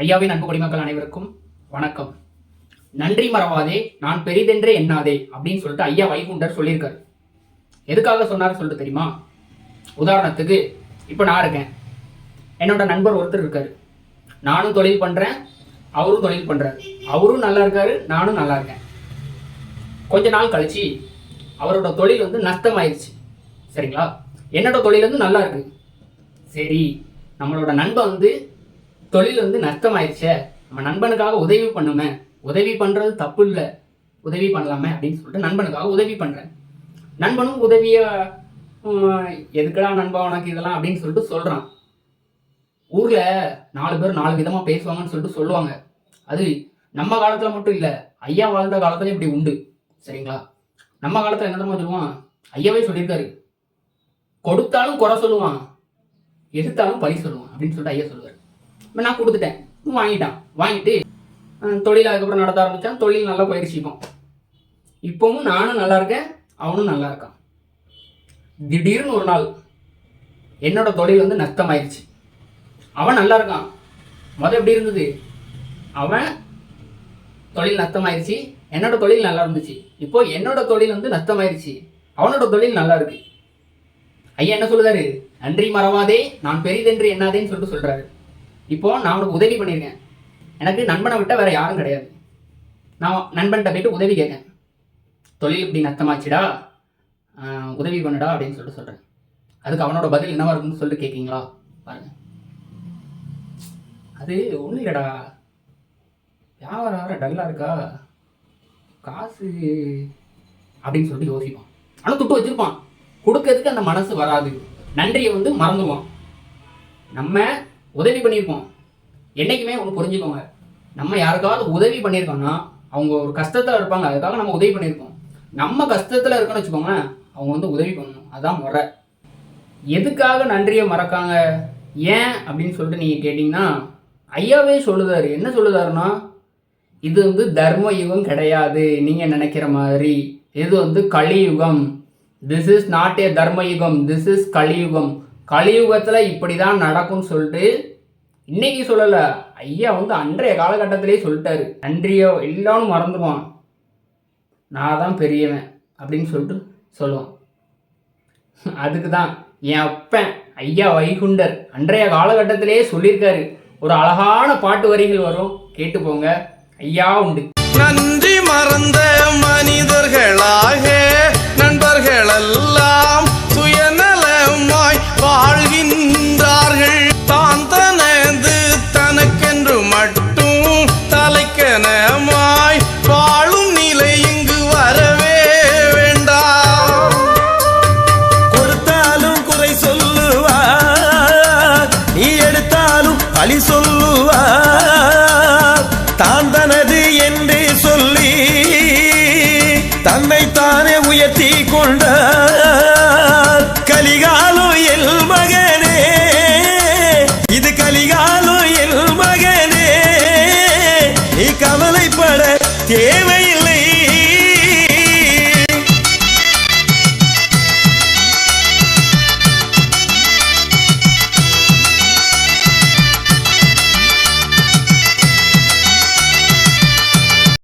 ஐயாவின் அன்பு குடிமக்கள் அனைவருக்கும் வணக்கம். நன்றி மறவாதே, நான் பெரிதென்றே எண்ணாதே அப்படின்னு சொல்லிட்டு ஐயா வைகுண்டர் சொல்லியிருக்காரு. எதுக்காக சொன்னார் சொல்லிட்டு தெரியுமா? உதாரணத்துக்கு இப்போ நான் இருக்கேன், என்னோட நண்பர் ஒருத்தர் இருக்காரு, நானும் தொழில் பண்ணுறேன், அவரும் தொழில் பண்ணுறாரு, அவரும் நல்லா இருக்காரு, நானும் நல்லா இருக்கேன். கொஞ்ச நாள் கழிச்சு அவரோட தொழில் வந்து நஷ்டமாயிருச்சு. சரிங்களா? என்னோட தொழில் வந்து நல்லா இருக்கு. சரி, நம்மளோட நண்பன் வந்து தொழில் வந்து நஷ்டமாயிருச்சே, நம்ம நண்பனுக்காக உதவி பண்ணுமே, உதவி பண்ணுறது தப்பு இல்லை, உதவி பண்ணலாமே அப்படின்னு சொல்லிட்டு நண்பனுக்காக உதவி பண்ணுறேன். நண்பனும் உதவியை எதுக்கடா நண்பா உனக்கு இதெல்லாம் அப்படின்னு சொல்லிட்டு சொல்கிறான். ஊரில் 4 பேர் 4 விதமாக பேசுவாங்கன்னு சொல்லிட்டு சொல்லுவாங்க. அது நம்ம காலத்தில் மட்டும் இல்லை, ஐயா வாழ்ந்த காலத்துல இப்படி உண்டு. சரிங்களா? நம்ம காலத்தில் என்ன தெரியுமா சொல்லுவான்? ஐயாவே சொல்லியிருக்காரு, கொடுத்தாலும் குறை சொல்லுவான், எடுத்தாலும் பழி சொல்லுவான் அப்படின்னு சொல்லிட்டு ஐயா சொல்லுவார். இப்போ நான் கொடுத்துட்டேன், வாங்கிட்டு தொழில் அதுக்கப்புறம் நடத்த ஆரம்பித்தான். தொழில் நல்லா போயிடுச்சு. இப்போவும் நானும் நல்லா இருக்கேன், அவனும் நல்லா இருக்கான். திடீர்னு ஒரு நாள் என்னோட தொழில் வந்து நஷ்டமாயிருச்சு. அவன் நல்லா இருக்கான். முதல் எப்படி இருந்தது? அவன் தொழில் நஷ்டமாயிருச்சு, என்னோட தொழில் நல்லா இருந்துச்சு. இப்போ என்னோட தொழில் வந்து நஷ்டமாயிருச்சு, அவனோட தொழில் நல்லா இருக்கு. ஐயா என்ன சொல்லுதாரு? நன்றி மறவாதே, நான் பெரிதென்று எண்ணாதேன்னு சொல்லிட்டு சொல்றாரு. இப்போ நான் அவனுக்கு உதவி பண்ணியிருக்கேன். எனக்கு நண்பனை விட்டால் வேற யாரும் கிடையாது. நான் நண்பன்கிட்ட போயிட்டு உதவி கேட்கேன். தொழில் இப்படி நஷ்டமாச்சுடா, உதவி பண்ணுடா அப்படின்னு சொல்லிட்டு சொல்கிறேன். அதுக்கு அவனோட பதில் என்னவா இருக்குன்னு சொல்லிட்டு கேட்கீங்களா? பாருங்க, அது ஒன்றும் இல்லைடா, வியாபாரம் வேற டல்லாக இருக்கா, காசு அப்படின்னு சொல்லிட்டு யோசிப்பான். ஆனால் துட்டு வச்சிருப்பான், கொடுக்கறதுக்கு அந்த மனசு வராது. நன்றியை வந்து மறந்துடுவான். நம்ம உதவி பண்ணியிருக்கோம். என்றைக்குமே ஒன்று புரிஞ்சுக்கோங்க, நம்ம யாருக்காவது உதவி பண்ணியிருக்கோம்னா அவங்க ஒரு கஷ்டத்தில் இருப்பாங்க, அதுக்காக நம்ம உதவி பண்ணியிருக்கோம். நம்ம கஷ்டத்தில் இருக்கோன்னு வச்சுக்கோங்களேன், அவங்க வந்து உதவி பண்ணணும். அதான் முறை. எதுக்காக நன்றியை மறக்காங்க, ஏன் அப்படின்னு சொல்லிட்டு நீங்கள் கேட்டிங்கன்னா, ஐயாவே சொல்லுதாரு. என்ன சொல்லுதாருன்னா, இது வந்து தர்ம யுகம் கிடையாது நீங்கள் நினைக்கிற மாதிரி. இது வந்து கலியுகம். திஸ் இஸ் நாட் ஏ தர்ம யுகம், திஸ் இஸ் கலியுகம். கலியுகத்தில் இப்படி தான் நடக்கும்னு சொல்லிட்டு இன்னைக்கு சொல்லலை, ஐயா வந்து அன்றைய காலகட்டத்திலே சொல்லிட்டாரு. நன்றியோ எல்லாரும் மறந்துடுவான், நான் தான் பெரியவன் அப்படின்னு சொல்லிட்டு சொல்லுவான். அதுக்கு தான் என் அப்பன் ஐயா வைகுண்டர் அன்றைய காலகட்டத்திலே சொல்லியிருக்காரு. ஒரு அழகான பாட்டு வரிகள் வரும், கேட்டு போங்க. ஐயா உண்டு. நன்றி மறந்த மனிதர்களாக நண்பர்களெல்லாம் சுயநலமாய் வாழ்கின்றார்கள். தான் தனது தனக்கென்று மட்டும் தலைக்கனமாய் வாழும் நிலை இங்கு வரவே வேண்டாம். கொடுத்தாலும் குறை சொல்லுவார், நீ எடுத்தாலும் பழி சொல்